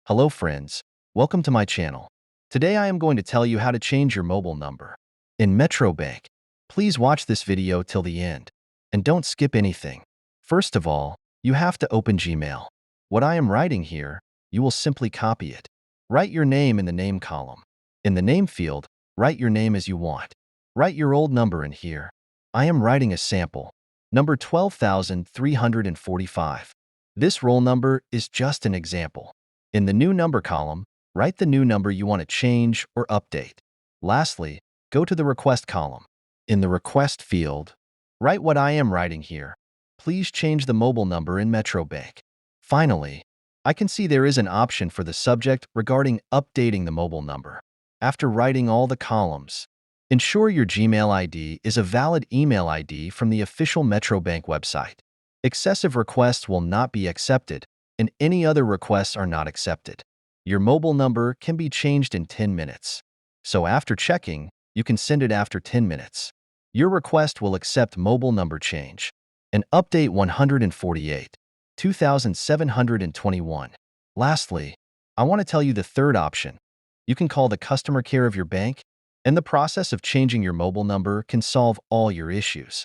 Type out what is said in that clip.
Hello friends, welcome to my channel. Today I am going to tell you how to change your mobile number. In Metrobank, please watch this video till the end, and don't skip anything. First of all, you have to open Gmail. What I am writing here, you will simply copy it. Write your name in the name column. In the name field, write your name as you want. Write your old number in here. I am writing a sample, number 12,345. This roll number is just an example. In the new number column, write the new number you want to change or update. Lastly, go to the request column. In the request field, write what I am writing here. Please change the mobile number in Metrobank. Finally, I can see there is an option for the subject regarding updating the mobile number. After writing all the columns, ensure your Gmail ID is a valid email ID from the official Metrobank website. Excessive requests will not be accepted, and any other requests are not accepted. Your mobile number can be changed in 10 minutes. So after checking, you can send it after 10 minutes. Your request will accept mobile number change. And update 148, 2721. Lastly, I want to tell you the third option. You can call the customer care of your bank, and the process of changing your mobile number can solve all your issues.